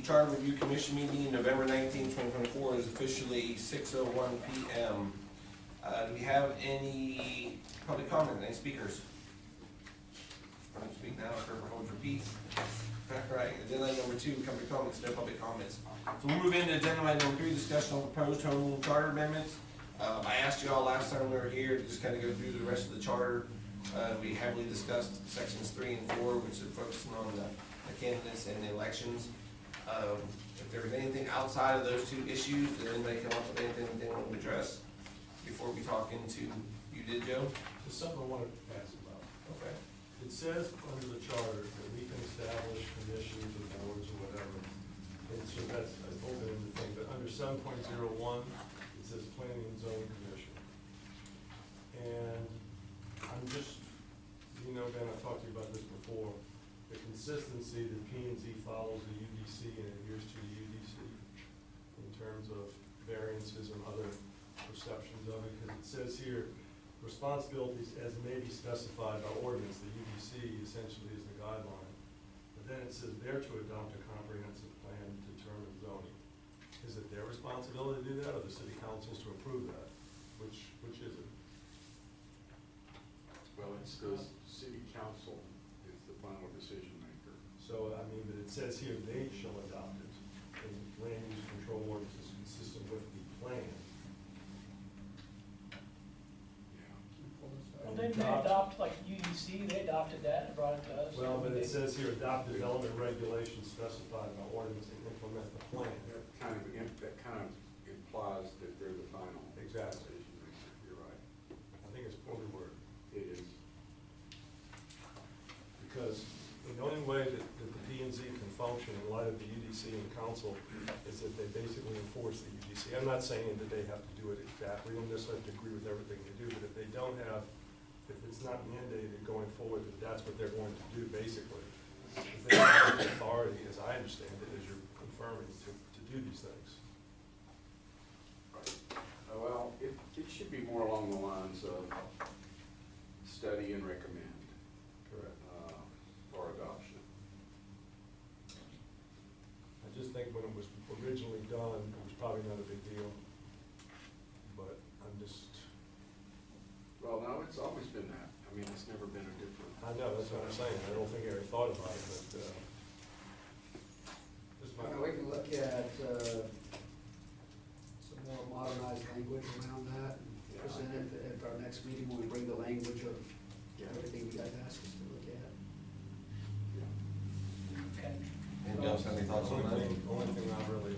Charter Review Commission meeting, November 19, 2024, is officially 6:01 p.m. Do we have any public comment, any speakers? Want to speak now, or hold your peace? All right, agenda item number 2, public comments, no public comments. So we'll move into agenda item number 3, discussion on proposed home rule charter amendments. I asked you all last time we were here to just kind of go through the rest of the charter. We heavily discussed sections 3 and 4, which are focusing on the candidates and the elections. If there was anything outside of those 2 issues, did anybody come up with anything they want to address before we talk into, you did, Joe? There's something I wanted to ask about. Okay. It says under the charter that we can establish commissions or boards or whatever. And so that's an open-ended thing, but under 7.01, it says planning and zoning commission. And I'm just, you know, Ben, I've talked to you about this before, the consistency that P and Z follows the UDC and adheres to the UDC in terms of variances and other perceptions of it, because it says here, responsibilities as may be specified by ordinance, the UDC essentially is the guideline. But then it says they're to adopt a comprehensive plan to determine zoning. Is it their responsibility to do that, or the city council's to approve that? Which is it? Well, it's the city council is the final decision maker. So, I mean, but it says here, they shall adopt it, and land use control ordinance is consistent with the plan. Yeah. Well, didn't they adopt, like UDC, they adopted that and brought it to us? Well, but it says here, adopt development regulations specified by ordinance and implement the plan. That kind of implies that they're the final Exactly. decision maker. You're right. I think it's poorly worded, It is. because the only way that the P and Z can function in light of the UDC and council is that they basically enforce the UDC. I'm not saying that they have to do it exactly, and necessarily have to agree with everything they do, but if they don't have, if it's not mandated going forward, that that's what they're going to do, basically. Because they have the authority, as I understand it, as you're confirming, to do these things. Right. Well, it should be more along the lines of study and recommend Correct. for adoption. I just think when it was originally done, it was probably not a big deal, but I'm just, Well, no, it's always been that. I mean, it's never been a different. I know, that's what I'm saying, I don't think I ever thought about it, but, just my. We can look at, some more modernized language around that and Yeah. present it at our next meeting when we bring the language of Yeah. everything you guys asked us to look at. Yeah. Okay. Anybody else have any thoughts on that? Only thing I really,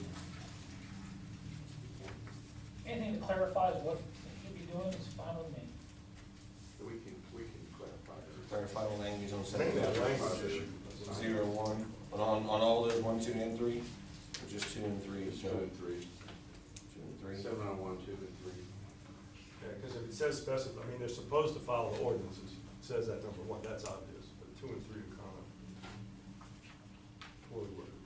Anything that clarifies what they should be doing is fine with me. We can clarify that. Clarify the language on I think that 7.01, language issue. 0, 1, but on all those 1, 2, and 3, or just 2 and 3? It's 2 and 3. 2 and 3. 701, 2 and 3. Yeah, because if it says specify, I mean, they're supposed to follow the ordinances, it says that number 1, that's obvious, but 2 and 3 are kind of poorly worded.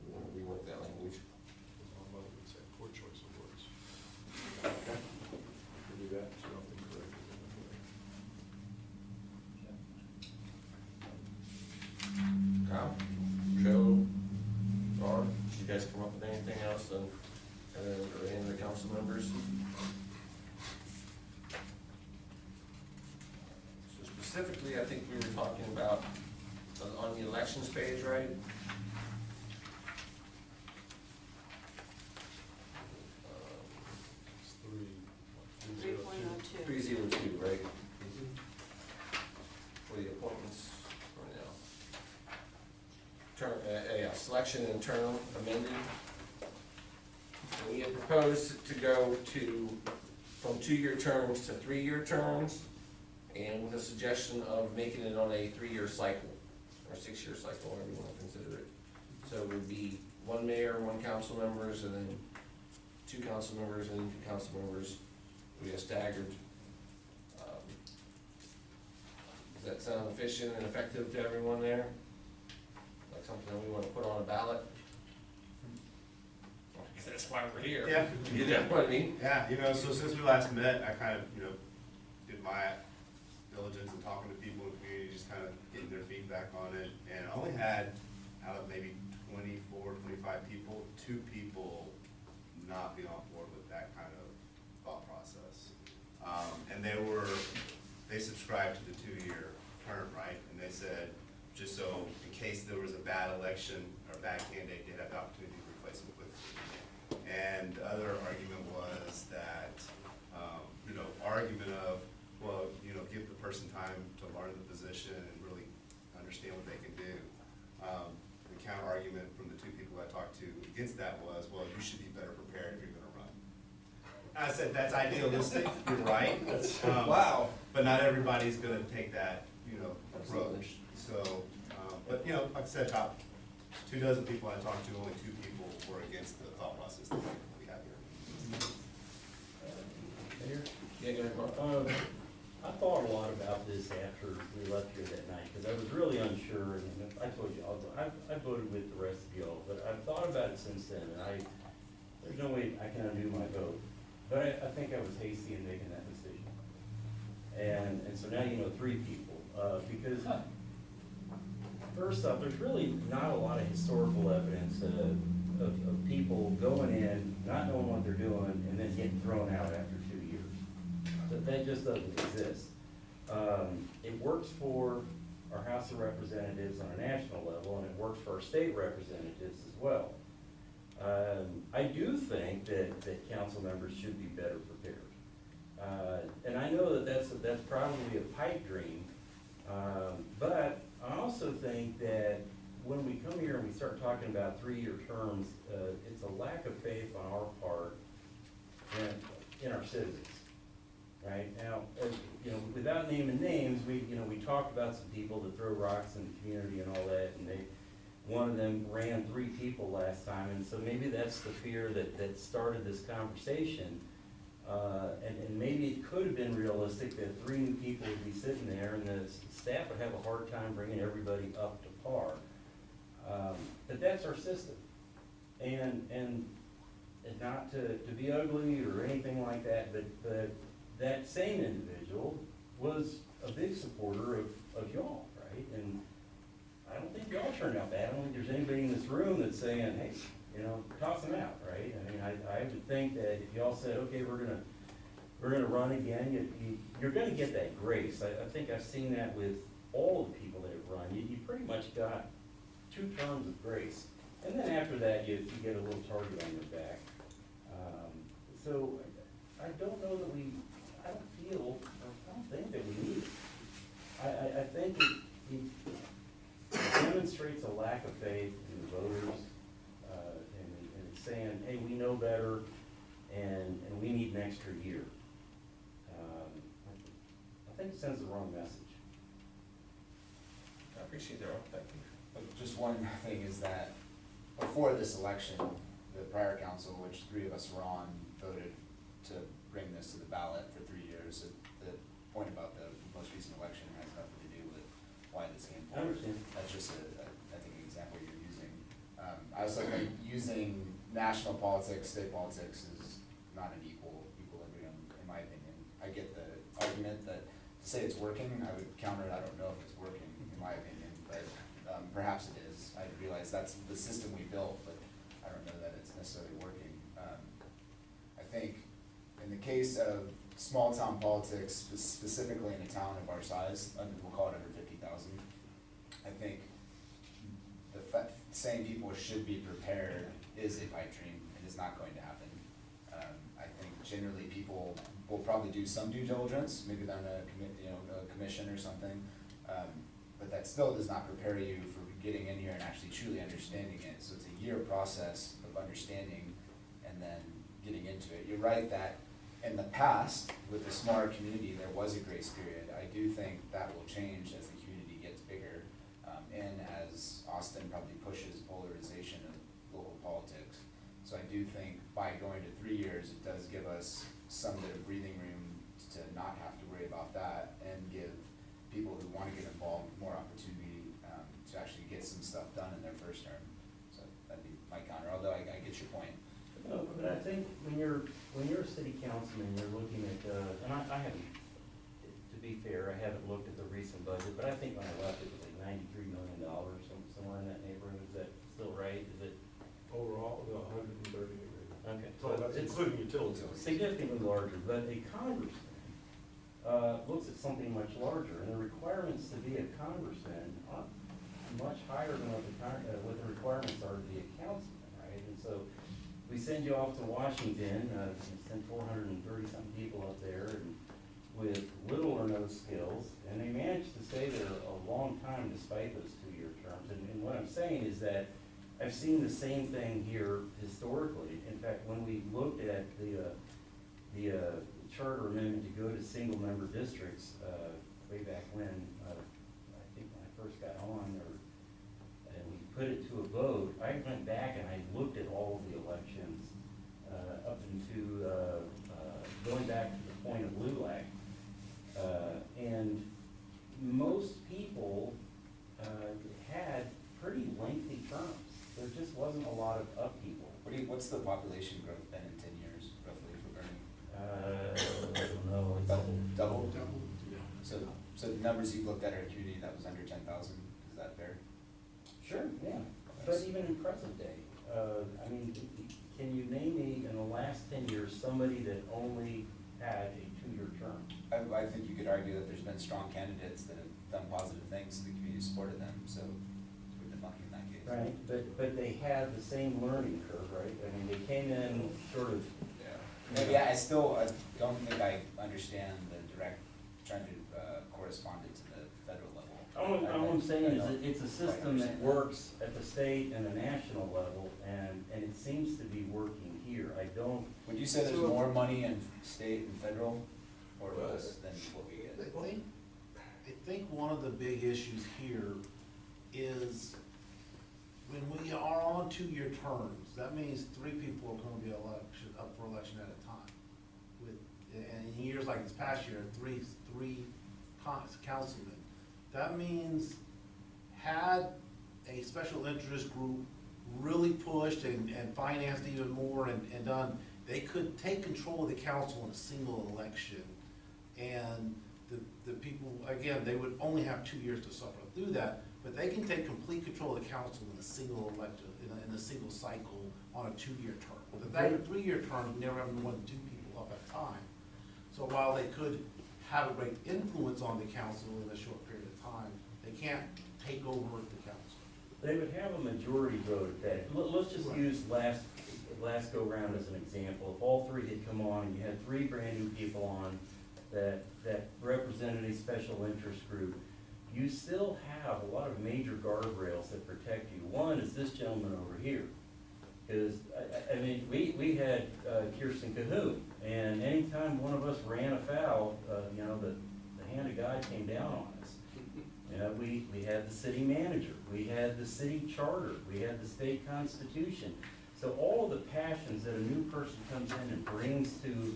We want to rework that language. As my mother would say, poor choice of words. Okay. Can do that. Something correct. Kyle, Joe, Barb, did you guys come up with anything else than, or any of the council members? So specifically, I think we were talking about on the elections page, right? It's 3. 302, right? For the appointments right now. Term, yeah, selection and term amended. And we had proposed to go from 2-year terms to 3-year terms, and with a suggestion of making it on a 3-year cycle, or 6-year cycle, whatever you want to consider it. So it would be 1 mayor, 1 council members, and then 2 council members, and then 2 council members. We have staggered. Does that sound efficient and effective to everyone there? Like something that we want to put on a ballot? That's why we're here. Yeah. You know what I mean? Yeah, so since we last met, I kind of, did my diligence in talking to people in the community, just kind of getting their feedback on it. And I only had, out of maybe 24, 25 people, 2 people not be on board with that kind of thought process. And they subscribed to the 2-year term, right? And they said, just so in case there was a bad election or a bad candidate, they'd have the opportunity to replace them quickly. And the other argument was that, argument of, well, give the person time to learn the position and really understand what they can do. The counter argument from the 2 people I talked to against that was, well, you should be better prepared if you're gonna run. I said, that's idealistic, you're right. Wow. But not everybody's gonna take that, approach. So, but, like I said, about 24 people I talked to, only 2 people were against the thought process that we have here. Mayor? Yeah, go ahead, Mark. I thought a lot about this after we left here that night, because I was really unsure, and I told you, I voted with the rest of y'all, but I've thought about it since then, and there's no way I can undo my vote. But I think I was hasty in making that decision. And so now 3 people, because first off, there's really not a lot of historical evidence of people going in, not knowing what they're doing, and then getting thrown out after 2 years. That just doesn't exist. It works for our House of Representatives on a national level, and it works for our state representatives as well. I do think that council members should be better prepared. And I know that's probably a pipe dream, but I also think that when we come here and we start talking about 3-year terms, it's a lack of faith on our part in our citizens. Right now, without naming names, we talked about some people that throw rocks in the community and all that, and one of them ran 3 people last time, and so maybe that's the fear that started this conversation. And maybe it could have been realistic that 3 new people would be sitting there, and the staff would have a hard time bringing everybody up to par. But that's our system, and not to be ugly or anything like that, but that same individual was a big supporter of y'all, right? And I don't think y'all turned out bad. I don't think there's anybody in this room that's saying, hey, toss them out, right? I mean, I would think that if y'all said, okay, we're gonna run again, you're gonna get that grace. I think I've seen that with all the people that have run. You pretty much got 2 terms of grace. And then after that, you get a little target on your back. So I don't know that I don't think that we need it. I think it demonstrates a lack of faith in the voters, and saying, hey, we know better, and we need an extra year. I think it sends the wrong message. I appreciate that, Rob. Thank you. But just one thing is that before this election, the prior council, which 3 of us were on, voted to bring this to the ballot for 3 years. The point about the most recent election has nothing to do with why this came I forward. understand. That's just I think, an example you're using. I also think using national politics, state politics is not an equilibrium, in my opinion. I get the argument that to say it's working, I would counter it, I don't know if it's working, in my opinion, but perhaps it is. I realize that's the system we built, but I don't know that it's necessarily working. I think in the case of small town politics, specifically in a town of our size, we'll call it under 50,000, I think saying people should be prepared is a pipe dream. It is not going to happen. I think generally people will probably do some due diligence, maybe they're on a commission or something, but that still does not prepare you for getting in here and actually truly understanding it. So it's a year process of understanding and then getting into it. You're right that in the past, with the smaller community, there was a grace period. I do think that will change as the community gets bigger, and as Austin probably pushes polarization of local politics. So I do think by going to 3 years, it does give us some bit of breathing room to not have to worry about that, and give people who want to get involved more opportunity to actually get some stuff done in their first term. So that'd be my counter, although I get your point. No, but I think when you're a city councilman, you're looking at, and I haven't, to be fair, I haven't looked at the recent budget, but I think when I left, it was like $93 million, somewhere in that neighborhood. Is that still, right? Is it, Overall, no, 130 maybe. okay. So that's it's including utilities. significantly larger, but a congressman, looks at something much larger, and the requirements to be a congressman are much higher than what the requirements are to be a councilman, right? And so, we send you off to Washington, we send 430-something people up there, and with little or no skills, and they manage to stay there a long time despite those 2-year terms. And what I'm saying is that I've seen the same thing here historically. In fact, when we looked at the charter amendment to go to single-member districts, way back when, I think when I first got on, and we put it to a vote, I went back and I looked at all of the elections, up into, going back to the point of LULAC. And most people, had pretty lengthy terms. There just wasn't a lot of upheaval. What's the population growth been in 10 years, roughly, for Bernie? I don't know. Double? So the numbers you've looked at are a community that was under 10,000, is that fair? Sure, yeah, but even in present day, I mean, can you name me in the last 10 years, somebody that only had a 2-year term? I think you could argue that there's been strong candidates that have done positive things, the community supported them, so we've been lucky in that case. Right, but they had the same learning curve, right? I mean, they came in sort of. Yeah. Maybe I don't think I understand the direct trying to correspond it to the federal level. All I'm saying is I that don't it's a system quite that understand. works at the state and the national level, and it seems to be working here. I don't, Would you say there's So- more money in state and federal, or less than what we get? I think one of the big issues here is when we are on 2-year terms, that means 3 people are gonna be up for election at a time. And in years like this past year, three councilmen. That means had a special interest group really pushed and financed even more and done, they could take control of the council in a single election. And the people, again, they would only have 2 years to suffer through that, but they can take complete control of the council in a single election, in a single cycle on a 2-year term. With a 3-year term, we never have more than 2 people up at a time. So while they could have a great influence on the council in a short period of time, they can't take over the council. they would have a majority vote at that. Let's just use last go-round as an example. If all 3 had come on and you had 3 brand-new people on that represented a special interest group, you still have a lot of major guardrails that protect you. One is this gentleman over here. Because, I mean, we had Kirsten Cahoon, and anytime one of us ran afoul, you know, the hand of God came down on us. You know, we had the city manager, we had the city charter, we had the state constitution. So all the passions that a new person comes in and brings to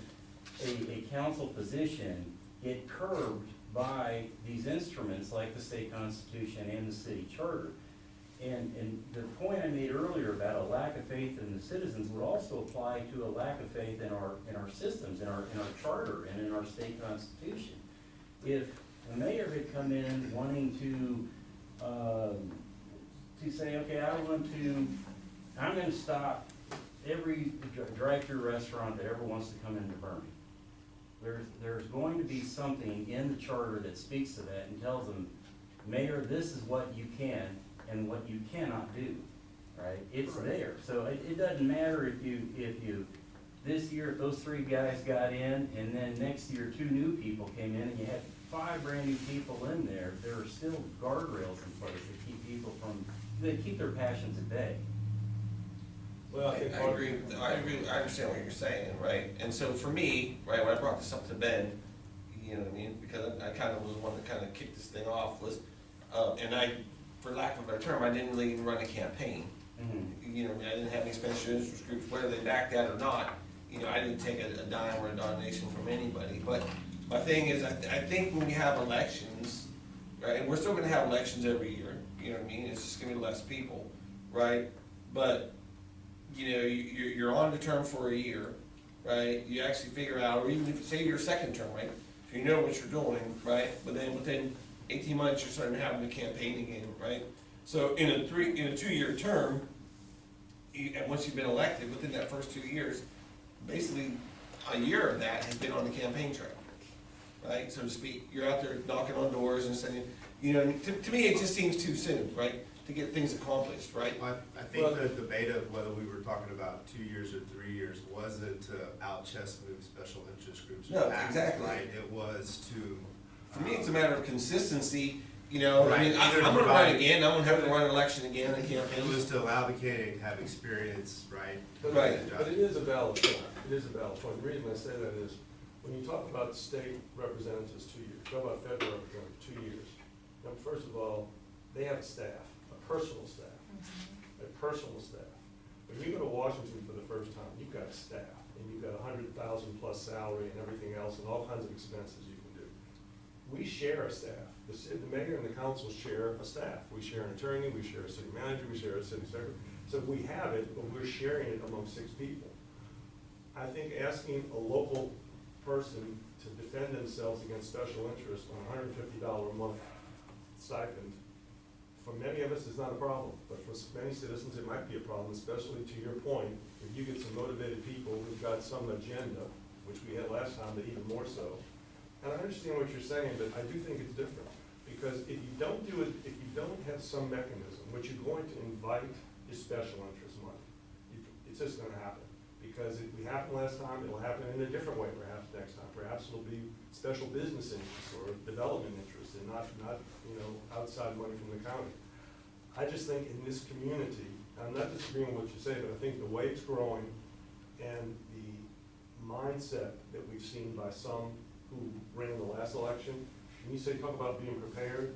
a council position get curbed by these instruments like the state constitution and the city charter. And the point I made earlier about a lack of faith in the citizens would also apply to a lack of faith in our systems, in our charter, and in our state constitution. If the mayor had come in wanting to say, okay, I'm gonna stop every drive-through restaurant that ever wants to come into Bernie. There's going to be something in the charter that speaks to that and tells them, Mayor, this is what you can and what you cannot do, right? It's there. So it doesn't matter if you, this year, if those 3 guys got in, and then next year 2 new people came in, and you had 5 brand new people in there, there are still guardrails in place that keep people that keep their passions at bay. Well, I agree, I understand what you're saying, right? And so for me, right, when I brought this up to Ben, you know what I mean, because I kind of was the one that kind of kicked this thing off, was, and I, for lack of a better term, I didn't really even run a campaign. Mm-hmm. You know, I didn't have any special interest groups, whether they backed that or not, you know, I didn't take a dime or a donation from anybody. But my thing is, I think when we have elections, right, and we're still gonna have elections every year, you know what I mean, it's just gonna be less people, right? But, you know, you're on the term for a year, right, you actually figure out, or even if, say you're second term, right, so you know what you're doing, right, but then within 18 months, you're starting having a campaign again, right? So in a 2-year term, and once you've been elected, within that first 2 years, basically, a year of that has been on the campaign trail, right, so to speak. You're out there knocking on doors and saying, you know, to me, it just seems too soon, right, to get things accomplished, right? I think the debate of whether we were talking about 2 years or 3 years wasn't to out-chess move special interest groups. No, or PACs, exactly. Right, it was to. For me, it's a matter of consistency, you know, I mean, Right. I'm gonna run again, I'm gonna have to run an election again, I can't. It was to allow the candidate to have experience, right? Right. But it is a valid point, it is a valid point. The reason I say that is, when you talk about state representatives 2 years, talk about federal representatives 2 years. Now, first of all, they have a staff, a personal staff, When you go to Washington for the first time, you've got staff, and you've got $100,000 plus salary and everything else, and all kinds of expenses you can do. We share a staff. The mayor and the council share a staff. We share an attorney, we share a city manager, we share a city secretary. So we have it, but we're sharing it among 6 people. I think asking a local person to defend themselves against special interests on a $150 a month stipend, for many of us, is not a problem, but for many citizens, it might be a problem, especially to your point, if you get some motivated people who've got some agenda, which we had last time, but even more so. And I understand what you're saying, but I do think it's different, because if you don't do it, if you don't have some mechanism, which you're going to invite your special interest money, it's just gonna happen. Because if we happened last time, it'll happen in a different way perhaps next time. Perhaps it'll be special business interests or development interests and not, you know, outside money from the county. I just think in this community, I'm not disagreeing with what you say, but I think the way it's growing and the mindset that we've seen by some who ran the last election, when you say talk about being prepared,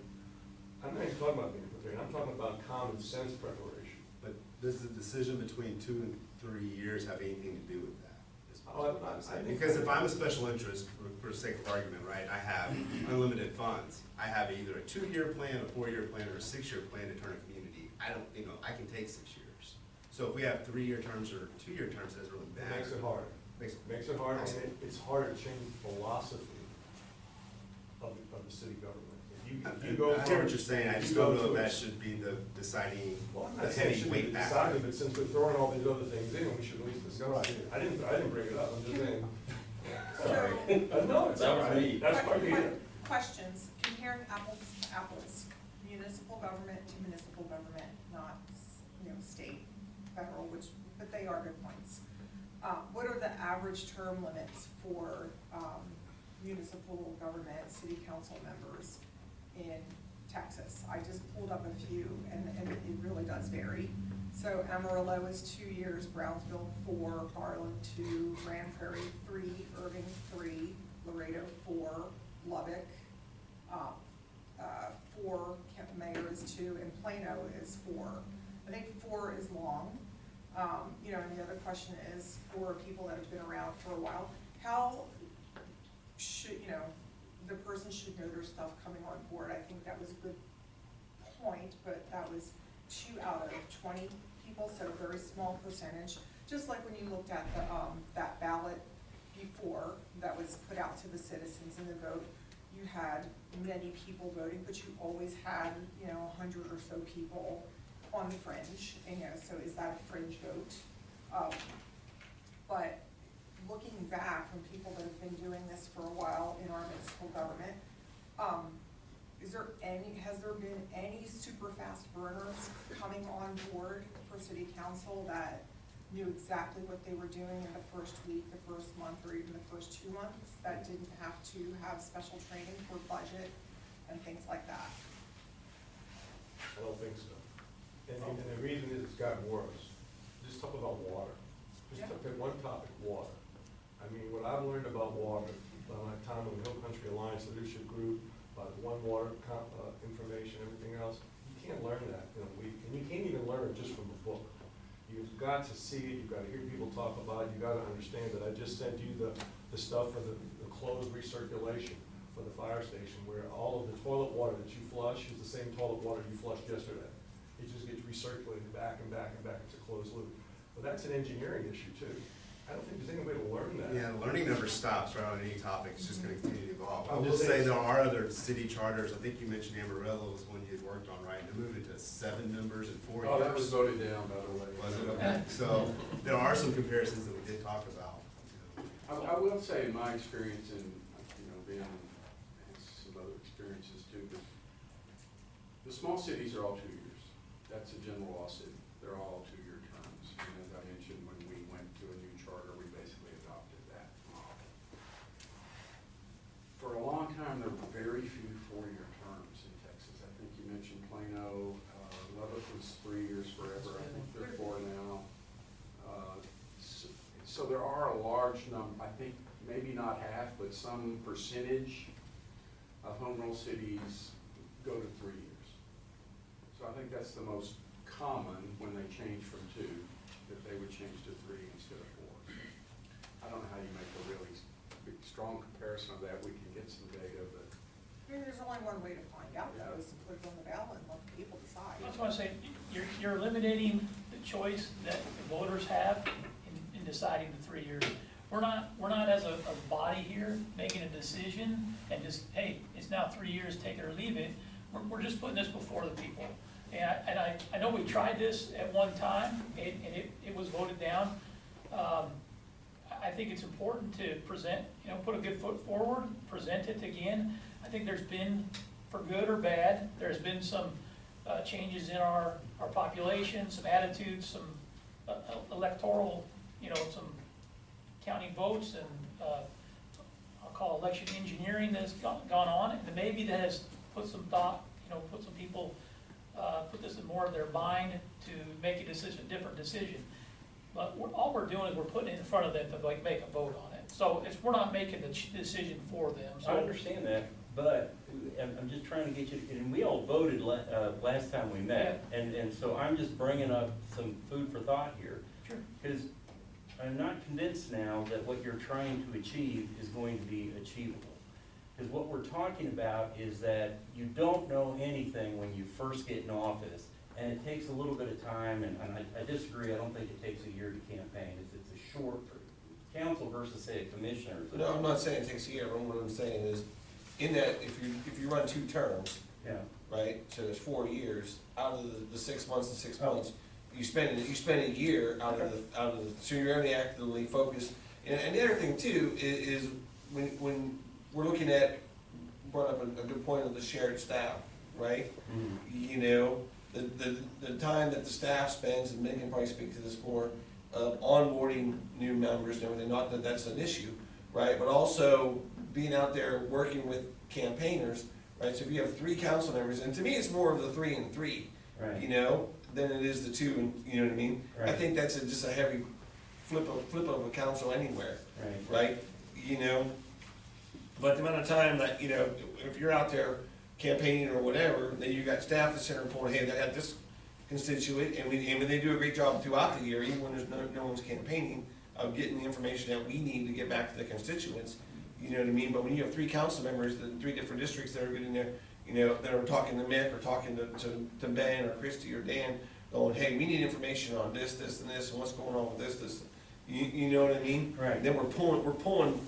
I'm not even talking about being prepared, I'm talking about common sense preparation. But does the decision between 2 and 3 years have anything to do with that? Is what I'm saying. Because if I'm a special interest, for sake of argument, right, I have unlimited funds. I have either a 2-year plan, a 4-year plan, or a 6-year plan to turn a community. I don't, you know, I can take 6 years. So if we have 3-year terms or 2-year terms, that's really It bad. makes it harder. Makes it harder, and it's harder to change the philosophy of the city government. If you go I hear what from- you're saying, I if just you go don't know to if a- that should be the deciding, Well, I'm the not saying it heavy should be weight factor. decided, but since we're throwing all these other things in, we should at least discuss it. I didn't bring it up, I'm just saying. So, No, it's That all was right. me. That's why we're here. questions, comparing apples to apples, municipal government to municipal government, not, you know, state, federal, but they are good points. What are the average term limits for, municipal government, city council members in Texas? I just pulled up a few, and it really does vary. So Amarillo is 2 years, Brownsville 4, Garland 2, Grand Prairie 3, Irving 3, Laredo 4, Lubbock 4, Mayor is 2, and Plano is 4. I think 4 is long. You know, and the other question is, for people that have been around for a while, how should, you know, the person should know their stuff coming on board. I think that was a good point, but that was 2 out of 20 people, so a very small percentage. Just like when you looked at the, that ballot before that was put out to the citizens in the vote, you had many people voting, but you always had, you know, 100 or so people on the fringe, and, you know, so is that a fringe vote? But looking back from people that have been doing this for a while in our municipal government, has there been any super fast burners coming on board for city council that knew exactly what they were doing in the first week, the first month, or even the first 2 months, that didn't have to have special training for budget and things like that? I don't think so. And the reason is it's gotten worse. Just talk about water. Just Yeah. pick one topic, water. I mean, what I've learned about water, by my time with the Hill Country Alliance Leadership Group, by the One Water information, everything else, you can't learn that in a week. And you can't even learn it just from a book. You've got to see it, you've got to hear people talk about it, you've got to understand that. I just sent you the stuff for the closed recirculation for the fire station, where all of the toilet water that you flush is the same toilet water you flushed yesterday. It just gets recirculated back and back and back. It's a closed loop. Well, that's an engineering issue too. I don't think there's any way to learn that. Yeah, the learning never stops, right, on any topic, it's just gonna continue to evolve. I I'm will just say saying- there are other city charters, I think you mentioned Amarillo was one you had worked on, right? They moved it to 7 members in 4 years. Oh, that was voted down, by the way. Was it? Okay. So, there are some comparisons that we did talk about. I will say in my experience and, Ben has some other experiences too, but the small cities are all 2 years. That's a general law city. They're all 2-year terms. And as I mentioned, when we went to a new charter, we basically adopted that model. For a long time, there were very few 4-year terms in Texas. I think you mentioned Plano, Lubbock was 3 years forever. I think they're 4 now. So there are a large number, I think maybe not half, but some percentage of home rule cities go to 3 years. So I think that's the most common when they change from 2, that they would change to 3 instead of 4. I don't know how you make a really big, strong comparison of that. We can get some data, but. I mean, there's only one way to find out, though, is to put it on the ballot and let the people decide. I just wanna say, you're eliminating the choice that the voters have in deciding the 3 years. We're not as a body here making a decision and just, hey, it's now 3 years, take it or leave it. We're just putting this before the people. And I know we tried this at one time, and it was voted down. I think it's important to present, put a good foot forward, present it again. I think there's been, for good or bad, there's been some changes in our population, some attitudes, some electoral, some counting votes and, I'll call election engineering that's gone on, and maybe that has put some thought, put some people, put this in more of their mind to make a decision, different decision. But all we're doing is we're putting it in front of them to like make a vote on it. So we're not making the decision for them, so. I understand that, but I'm just trying to get you, and we all voted last time we met, and so I'm just bringing up some food for thought here. Sure. Because I'm not convinced now that what you're trying to achieve is going to be achievable. Because what we're talking about is that you don't know anything when you first get in office, and it takes a little bit of time, and I disagree, I don't think it takes a year to campaign, it's a short, council versus say a commissioner. No, I'm not saying it takes a year, what I'm saying is, in that, if you run 2 terms, Yeah, right, so there's 4 years, out of the 6 months and 6 months, you spend a year out of the, so you're only actively focused. And the other thing too is when we're looking at, brought up a good point of the shared staff, right? The time that the staff spends, and Megan can probably speak to this more, onboarding new members and everything, not that that's an issue, right? But also being out there working with campaigners, right? So if you have 3 council members, and to me, it's more of the 3 and 3, right. than it is the 2, and you know what I mean? I Right. think that's just a heavy flip of a council anywhere, Right. right? But the amount of time that, if you're out there campaigning or whatever, then you got staff that's sitting there reporting, hey, I got this constituent, and they do a great job throughout the year, even when there's no one's campaigning, of getting the information that we need to get back to the constituents, you know what I mean? But when you have 3 council members in 3 different districts that are getting there, that are talking to Mick, or talking to Ben, or Christie, or Dan, going, hey, we need information on this, this, and this, and what's going on with this, you know what I mean? Right. Then we're pulling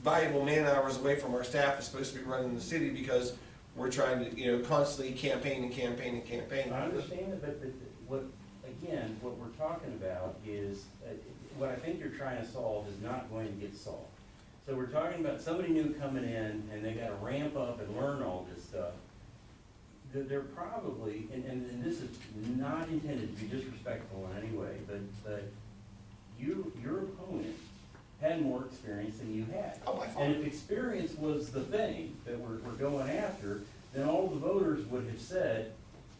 valuable man hours away from our staff that's supposed to be running the city, because we're trying to, constantly campaign. I understand it, but what we're talking about is, what I think you're trying to solve is not going to get solved. So we're talking about somebody new coming in, and they gotta ramp up and learn all this stuff. They're probably, and this is not intended to be disrespectful in any way, but your opponent had more experience than you had. Oh, by far. And if experience was the thing that we're going after, then all the voters would have said,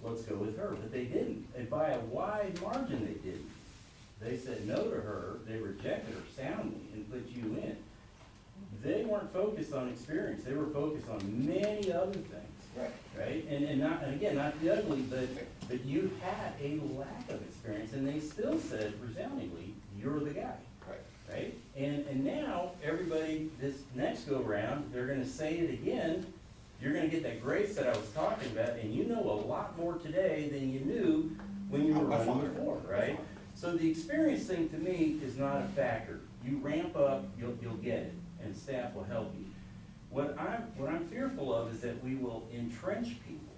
let's go with her, but they didn't, and by a wide margin they didn't. They said no to her, they rejected her soundly and put you in. They weren't focused on experience, they were focused on many other things. Right, and again, not the ugly, but you had a lack of experience, and they still said resoundingly, you're the guy. Right, and now, everybody, this next go round, they're gonna say it again, you're gonna get that grace that I was talking about, and you know a lot more today than you knew when you were running before, right? So the experience thing to me is not a factor. You ramp up, you'll get it, and staff will help you. What I'm fearful of is that we will entrench people,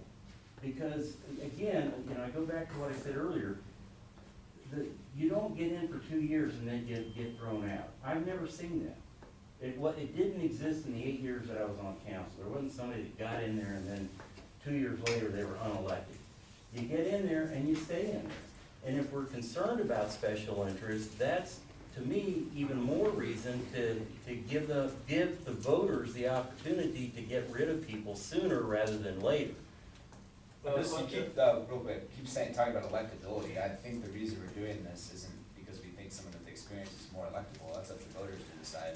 because, again, I go back to what I said earlier, you don't get in for 2 years and then get thrown out. I've never seen that. It didn't exist in the 8 years that I was on council. There wasn't somebody that got in there and then 2 years later they were unelected. You get in there and you stay in there. And if we're concerned about special interest, that's, to me, even more reason to give the voters the opportunity to get rid of people sooner rather than later. This- You keep, real quick, keep saying, talking about electability, I think the reason we're doing this isn't because we think someone with experience is more electable, that's up to voters to decide.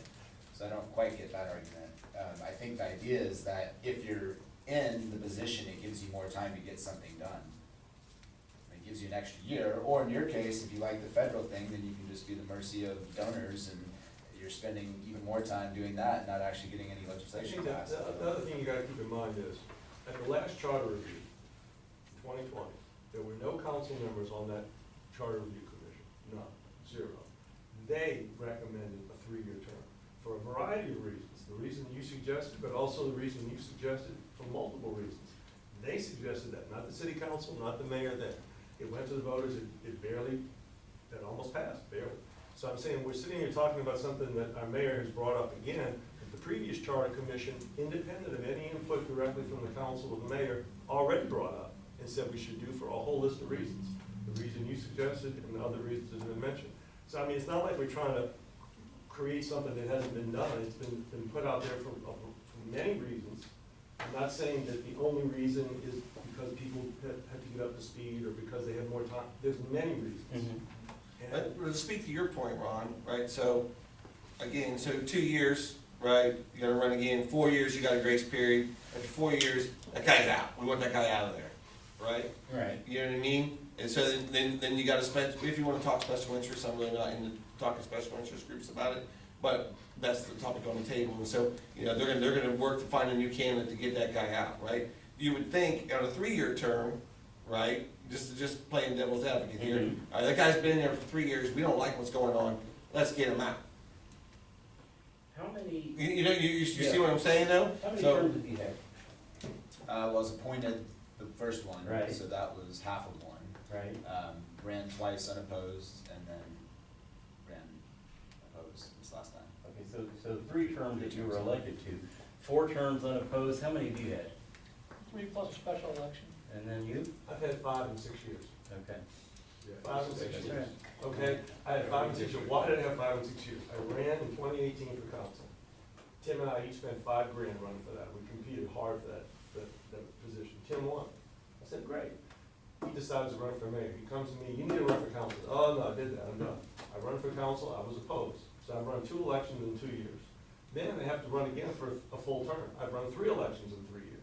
So I don't quite get that argument. I think the idea is that if you're in the position, it gives you more time to get something done. It gives you an extra year, or in your case, if you like the federal thing, then you can just be the mercy of donors and you're spending even more time doing that and not actually getting any I legislation think passed. the other thing you gotta keep in mind is, at the last charter review, 2020, there were no council members on that charter review commission, none, 0. They recommended a 3-year term for a variety of reasons. The reason you suggested, but also the reason you suggested for multiple reasons. They suggested that, not the city council, not the mayor then. It went to the voters, it almost passed, barely. So I'm saying, we're sitting here talking about something that our mayor has brought up again, that the previous charter commission, independent of any input directly from the council or the mayor, already brought up and said we should do for a whole list of reasons. The reason you suggested and the other reasons that have been mentioned. So I mean, it's not like we're trying to create something that hasn't been done. It's been put out there for many reasons. I'm not saying that the only reason is because people have to get up to speed or because they have more time. There's many reasons. And But to speak to your point, Ron, right, so, again, so 2 years, right, you're gonna run again, 4 years, you got a grace period, after 4 years, that guy's out, we want that guy out of there, right? Right. You know what I mean? And so then you gotta spend, if you wanna talk special interest, I'm really not into talking special interest groups about it, but that's the topic on the table, and so, they're gonna work to find a new candidate to get that guy out, right? You would think on a 3-year term, right, just playing devil's advocate here, Mhm. all right, that guy's been in there for 3 years, we don't like what's going on, let's get him out. How many, You see what I'm saying though? how many So- terms have you had? Was appointed the first one, Right. so that was half of one. Right? Ran twice unopposed and then ran opposed this last time. Okay, so 3 terms that you were elected to, 4 terms unopposed, how many have you had? 3 plus a special election. And then you? I've had 5 and 6 years. Okay. Yeah, 5 and 6 That's years. right. Okay, I had 5 and 6 years. Why did I have 5 and 6 years? I ran in 2018 for council. Tim and I each spent $5 grand running for that. We competed hard for that position. Tim won. I said, great. He decides to run for mayor. He comes to me, you need to run for council. Oh, no, I did that, I'm done. I run for council, I was opposed. So I've run 2 elections in 2 years. Then I have to run again for a full term. I've run 3 elections in 3 years.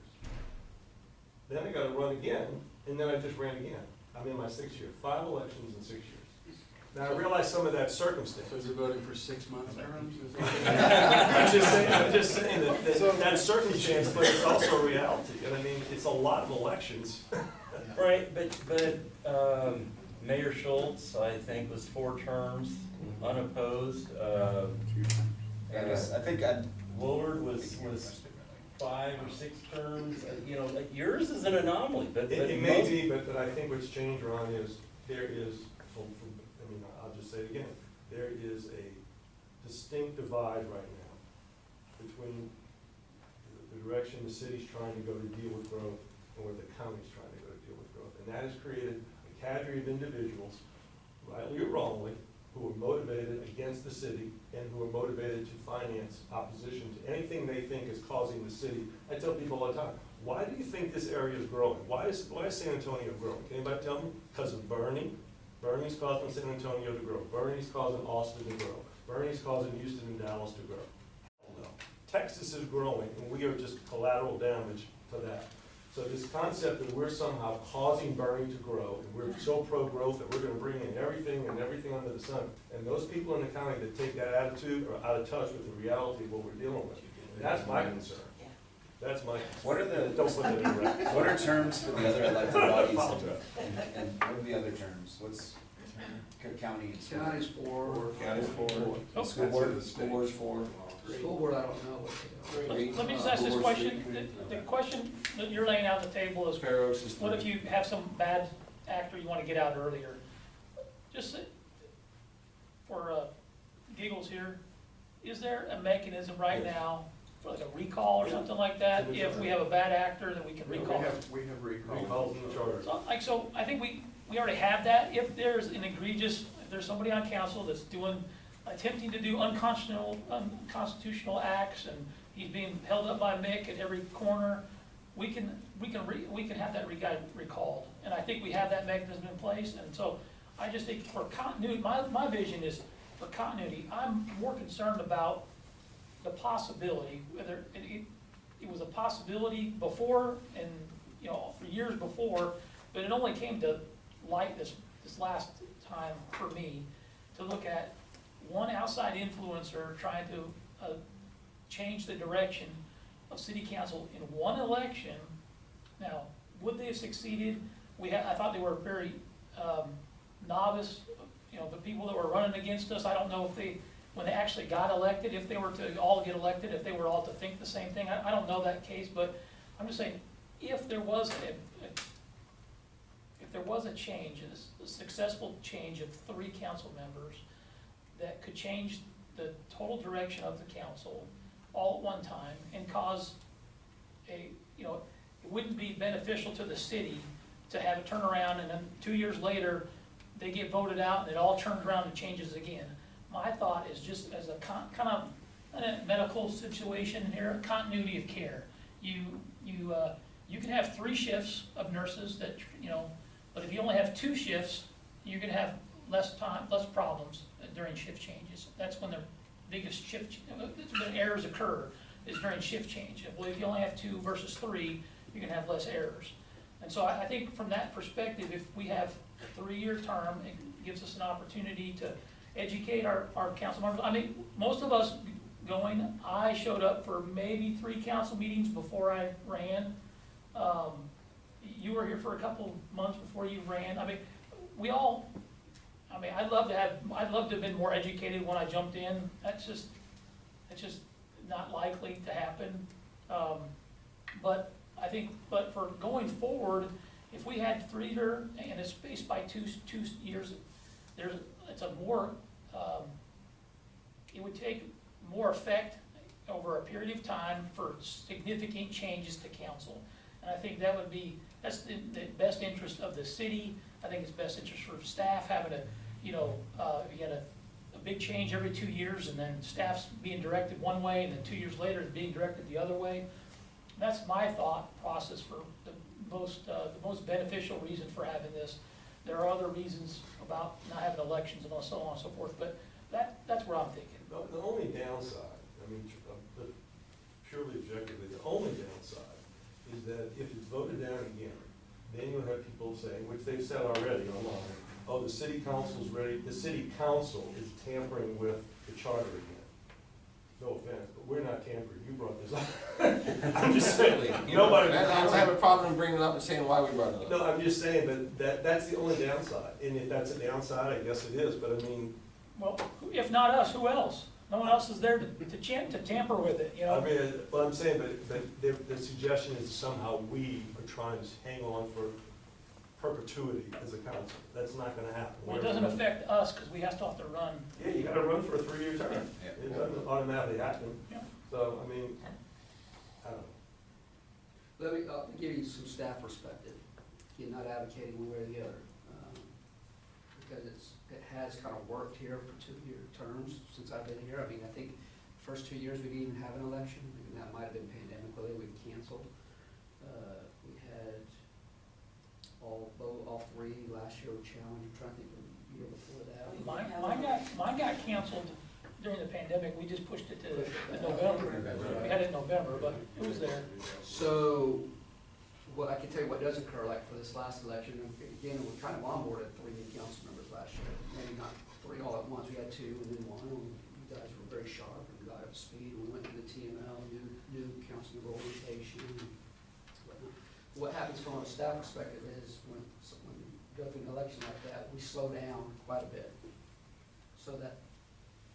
Then I gotta run again, and then I just ran again. I'm in my 6th year, 5 elections in 6 years. Now, I realize some of that circumstance. So you're voting for 6-month terms? I'm just saying that that's circumstance, but it's also a reality. And I mean, it's a lot of elections. Right, but Mayor Schultz, I think, was 4 terms, unopposed. I think I'd. Willard was 5 or 6 terms. Like yours is an anomaly, but It may most- be, but I think what's changed, Ron, is there is, I'll just say it again, there is a distinct divide right now between the direction the city's trying to go to deal with growth and where the county's trying to go to deal with growth. And that has created a cadre of individuals, rightly or wrongly, who are motivated against the city and who are motivated to finance opposition to anything they think is causing the city. I tell people all the time, why do you think this area is growing? Why is San Antonio growing? Can anybody tell me? Because of Bernie. Bernie's causing San Antonio to grow. Bernie's causing Austin to grow. Bernie's causing Houston and Dallas to grow. No. Texas is growing, and we are just collateral damage to that. So this concept that we're somehow causing Bernie to grow, and we're so pro-growth that we're gonna bring in everything under the sun, and those people in the county that take that attitude are out of touch with the reality of what we're dealing with. That's my concern. That's my concern. What are the- Don't put that in record. What are terms for the other elected bodies and what are the other terms? County and school. County's four. County's 4, Oh. school board's 4. School board, I don't know what they are. Three. Let me just ask this question, the question that you're laying out on the table is, Sparrows is 3. what if you have some bad actor you wanna get out earlier? Just for giggles here, is there a mechanism right now for like a recall or something like that? If we have a bad actor, that we can recall? We have recall. Recalls in the charter. So I think we already have that. If there's an egregious, if there's somebody on council that's attempting to do unconstitutional acts, and he's being held up by Mick at every corner, we can have that guy recalled. And I think we have that mechanism in place, and so I just think for continuity, my vision is for continuity. I'm more concerned about the possibility, whether it was a possibility before and, for years before, but it only came to light this last time for me, to look at one outside influencer trying to change the direction of city council in one election. Now, would they have succeeded? I thought they were very novice, the people that were running against us. I don't know if when they actually got elected, if they were to all get elected, if they were all to think the same thing. I don't know that case, but I'm just saying, if there was a change, a successful change of 3 council members that could change the total direction of the council all at one time and cause it wouldn't be beneficial to the city to have a turnaround and then 2 years later, they get voted out and it all turns around and changes again. My thought is just as a kind of a medical situation here, continuity of care. You can have 3 shifts of nurses that, but if you only have 2 shifts, you're gonna have less problems during shift changes. That's when the biggest when errors occur, is during shift change. Well, if you only have 2 versus 3, you're gonna have less errors. And so I think from that perspective, if we have a 3-year term, it gives us an opportunity to educate our council members. I mean, most of us I showed up for maybe 3 council meetings before I ran. You were here for a couple months before you ran. I mean, I'd love to have been more educated when I jumped in. That's just not likely to happen. But for going forward, if we had 3-year and it's spaced by 2 years, it would take more effect over a period of time for significant changes to council. And I think that's the best interest of the city. I think it's best interest for staff having you get a big change every 2 years and then staff's being directed one way and then 2 years later it's being directed the other way. That's my thought process for the most beneficial reason for having this. There are other reasons about not having elections and so on and so forth, but that's where I'm thinking. The only downside, purely objectively, the only downside is that if it's voted down again, then you'll have people saying, which they've said already online, oh, the city council's ready, the city council is tampering with the charter again. No offense, but we're not tampering, you brought this up. I'm just saying, Nobody- I don't have a problem bringing it up and saying why we brought it up. No, I'm just saying, but that's the only downside, and if that's a downside, I guess it is, but I mean, Well, if not us, who else? No one else is there to tamper with it, I mean, what I'm saying, but the suggestion is somehow we are trying to hang on for perpetuity as a council. That's not gonna happen. Well, it doesn't affect us because we still have to run. Yeah, you gotta run for a 3-year term. Yeah. It doesn't automatically happen. Yeah. So, I mean, I don't know. Let me give you some staff perspective, you're not advocating one way or the other. Because it has kind of worked here for 2-year terms since I've been here. I mean, I think the first 2 years we didn't even have an election, and that might have been pandemic related, we canceled. We had all 3 last year were challenged. I'm trying to think of the year before that. Mine got canceled during the pandemic. We just pushed it to November. We had it in November, but it was there. So, what I can tell you what does occur, like for this last election, again, we kind of onboarded 3 new council members last year. Maybe not 3 all at once, we had 2 and then 1, and you guys were very sharp and got up to speed. We went to the TML, new council member orientation and whatnot. What happens from a staff perspective is when go through an election like that, we slow down quite a bit so that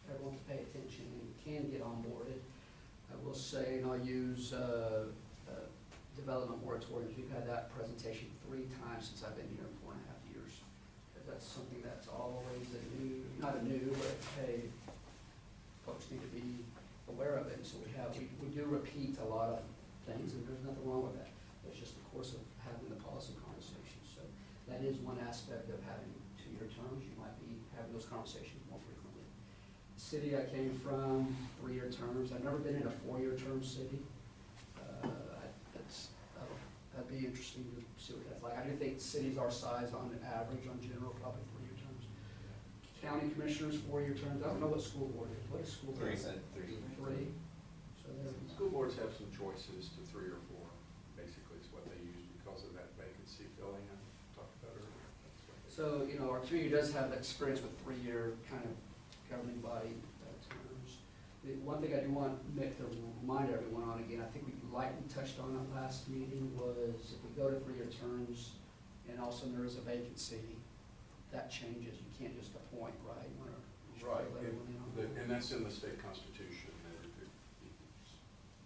everyone can pay attention and can get onboarded. I will say, and I'll use development moratoriums. We've had that presentation 3 times since I've been here in 4.5 years. Because that's something that's always a new, not a new, but hey, folks need to be aware of it. So we do repeat a lot of things, and there's nothing wrong with that. It's just the course of having the policy conversation. So that is one aspect of having 2-year terms. You might be having those conversations more frequently. The city I came from, 3-year terms. I've never been in a 4-year term city. That'd be interesting to see what that's like. I do think cities our size on average, on general, probably 3-year terms. County commissioners, 4-year terms. I don't know what school board is. What is school board? 3. 3. So there's. School boards have some choices to 3 or 4, basically is what they use because of that vacancy filling I talked about earlier. That's what they- So, you know, our 2-year does have experience with 3-year kind of governing body terms. The one thing I do want to remind everyone on, again, I think we lightly touched on it last meeting, was if we go to 3-year terms and also there is a vacancy, that changes. You can't just appoint, right? You wanna- Right, let everyone in on that. and that's in the state constitution, that if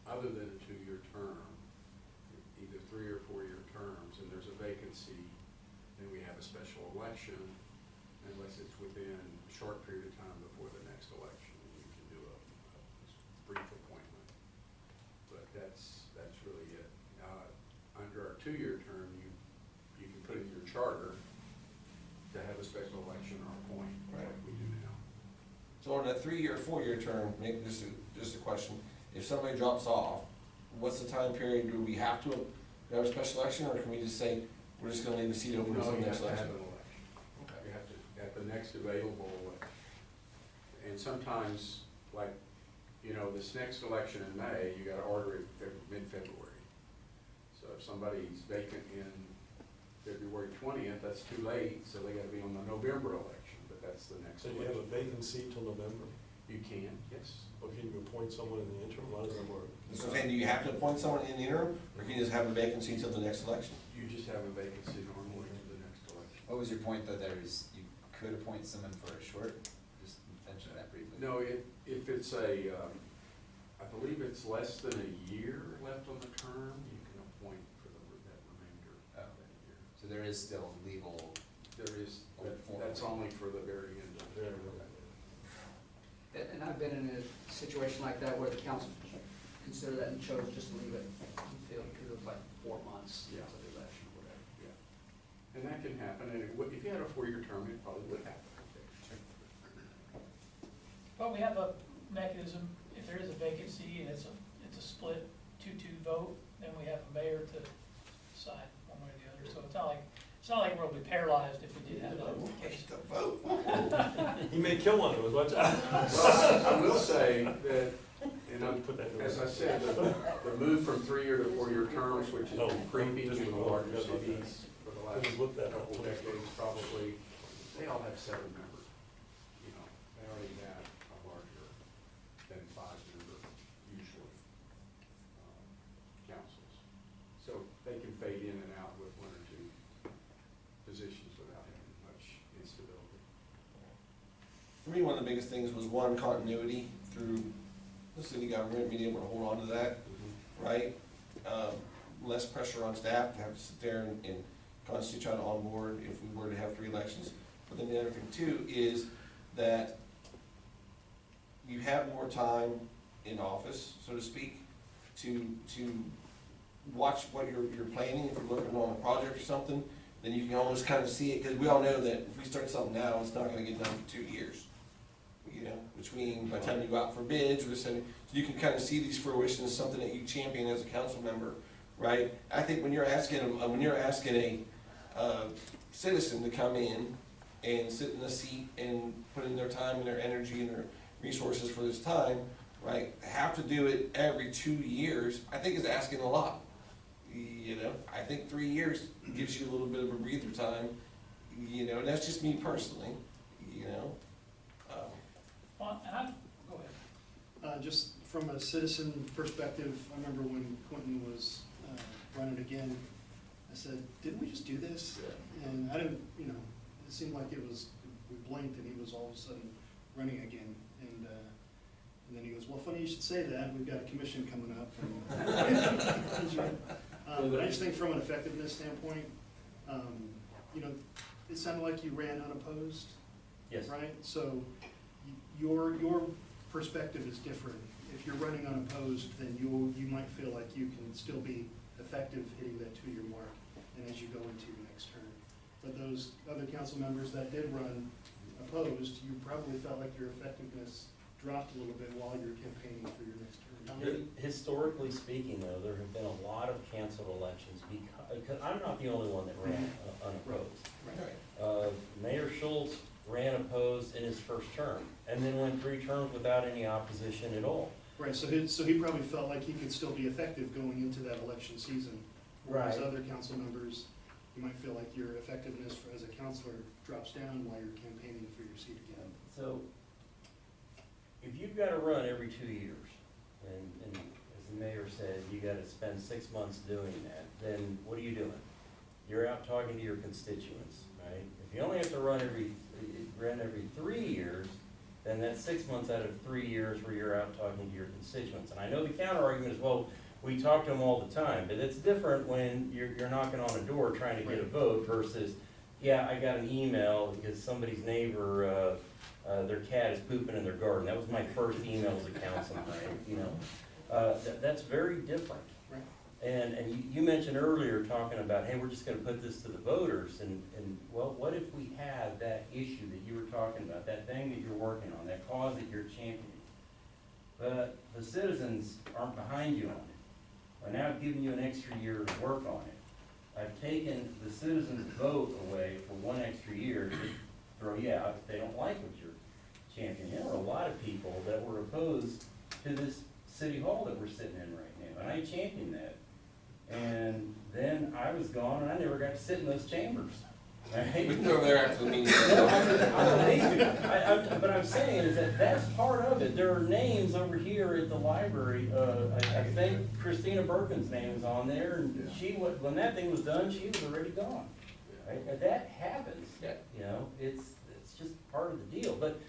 other than a 2-year term, either 3 or 4-year terms, and there's a vacancy, then we have a special election, unless it's within a short period of time before the next election, and you can do a brief appointment. But that's really it. Under our 2-year term, you can put in your charter to have a special election or appoint, like we do now. So on a 3-year, 4-year term, maybe just a question, if somebody drops off, what's the time period, do we have to have a special election, or can we just say, we're just gonna leave the seat open No, until the you have next to have election? an election. You have to, at the next available election. And sometimes, like, you know, this next election in May, you gotta order it mid-February. So if somebody's vacant in February 20th, that's too late, so they gotta be on the November election, but that's the next So you have a election. vacant seat till November, You can, yes. or can you appoint someone in the interim? How does that work? So saying, do you have to appoint someone in the interim, or can you just have a vacancy until the next election? You just have a vacancy normally to the next election. What was your point, though, you could appoint someone for a short, just mention that briefly? No, if it's I believe it's less than a year left on the term, you can appoint for that remainder of that year. So there is still legal, There is, that's only for the very end of the Very term. well. And I've been in a situation like that where the council considered that and chose just to leave it until, because it was like 4 months Yeah. until the election or whatever. Yeah. And that can happen, and if you had a 4-year term, it probably would happen. But we have a mechanism, if there is a vacancy and it's a split 2-2 vote, then we have a mayor to decide one way or the other. So it's not like we'll be paralyzed if we did have that case. He may kill one of us, watch out. Well, I will say that, and I'm, Put that in the as I record. said, the move from 3-year to 4-year terms, which has No, been creeping just in the go on, larger forget about that. cities for the last Just look that up. couple decades, probably, they all have 7 members. You know, they already have a larger than 5-member usually councils. So they can fade in and out with 1 or 2 positions without having much instability. For me, one of the biggest things was, one, continuity through the city government, being able to hold on to that, right? Less pressure on staff to have to sit there and constantly try to onboard if we were to have 3 elections. But then the other thing too is that you have more time in office, so to speak, to watch what you're planning. If you're looking on a project or something, then you can almost kind of see it, because we all know that if we start something now, it's not gonna get done for 2 years. You know, between, by the time you go out for bids, or so you can kind of see these fruitions, something that you champion as a council member, right? I think when you're asking a citizen to come in and sit in a seat and put in their time and their energy and their resources for this time, right? Have to do it every 2 years, I think is asking a lot. You know, I think 3 years gives you a little bit of a breather time, you know, and that's just me personally, you know? Well, and go ahead. Just from a citizen perspective, I remember when Quentin was running again, I said, didn't we just do this? And I didn't, you know, it seemed like it was, we blinked and he was all of a sudden running again. And then he goes, well, funny you should say that, we've got a commission coming up. But I just think from an effectiveness standpoint, you know, it sounded like you ran unopposed. Yes. Right? So your perspective is different. If you're running unopposed, then you might feel like you can still be effective hitting that 2-year mark and as you go into your next term. But those other council members that did run opposed, you probably felt like your effectiveness dropped a little bit while you're campaigning for your next term. Historically speaking, though, there have been a lot of canceled elections because I'm not the only one that ran unopposed. Right. Mayor Schultz ran opposed in his first term, and then went 3 terms without any opposition at all. Right, so he probably felt like he could still be effective going into that election season. Whereas Right. other council members, you might feel like your effectiveness as a counselor drops down while you're campaigning for your seat again. So, if you've got to run every 2 years, and as the mayor said, you got to spend 6 months doing that, then what are you doing? You're out talking to your constituents, right? If you only have to run every 3 years, then that's 6 months out of 3 years where you're out talking to your constituents. And I know the counter argument is, well, we talk to them all the time, but it's different when you're knocking on a door trying to get a vote versus, yeah, I got an email because somebody's neighbor, their cat is pooping in their garden. That was my first email as a councilman, right? You know, that's very different. Right. And you mentioned earlier talking about, hey, we're just gonna put this to the voters, and well, what if we had that issue that you were talking about, that thing that you're working on, that cause that you're championing, but the citizens aren't behind you on it. I've now given you an extra year to work on it. I've taken the citizens' vote away for 1 extra year to throw you out if they don't like what you're championing. There were a lot of people that were opposed to this city hall that we're sitting in right now, and I championed that. And then I was gone, and I never got to sit in those chambers. Right? We can go over there after the meeting. No, I'm amazed. But I'm saying is that that's part of it. There are names over here at the library. I think Christina Birkin's name is on there, and she, when that thing was done, she was already gone. Right? And that happens. Yeah. You know, it's just part of the deal. But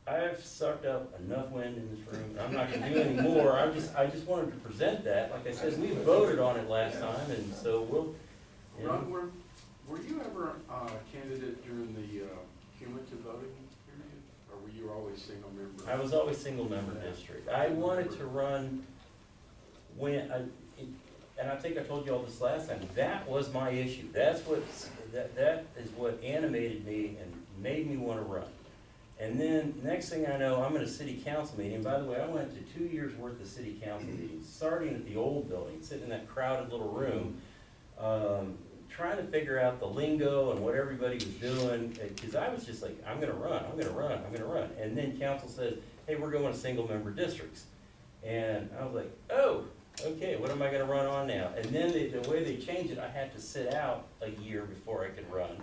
I've sucked up enough wind in this room. I'm not gonna do any more. I just wanted to present that. Like I said, we voted on it last time, and so we'll. You know. Ron, were you ever a candidate during the cumulative voting period, or were you always single member? I was always single member district. I wanted to run when, and I think I told you all this last time, that was my issue. That is what animated me and made me want to run. And then, next thing I know, I'm in a city council meeting. By the way, I went to 2 years' worth of city council meetings, starting at the old building, sitting in that crowded little room, trying to figure out the lingo and what everybody was doing, because I was just like, I'm gonna run. And then council says, hey, we're going to single member districts. And I was like, oh, okay, what am I gonna run on now? And then the way they changed it, I had to sit out a year before I could run.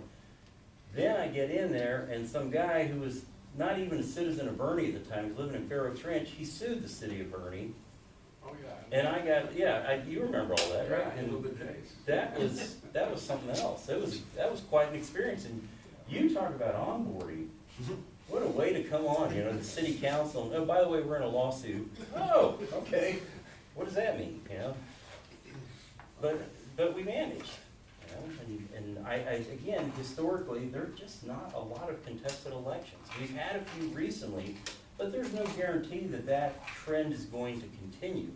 Then I get in there, and some guy who was not even a citizen of Bernie at the time, he was living in Faro Trench, he sued the city of Bernie. Oh, yeah. And I got, you remember all that, right? Yeah, And a little bit days. that was something else. That was quite an experience. And you talk about onboarding. What a way to come on, you know, the city council. Oh, by the way, we're in a lawsuit. Oh, okay. What does that mean, you know? But we managed, you know, and I, again, historically, there are just not a lot of contested elections. We've had a few recently, but there's no guarantee that that trend is going to continue.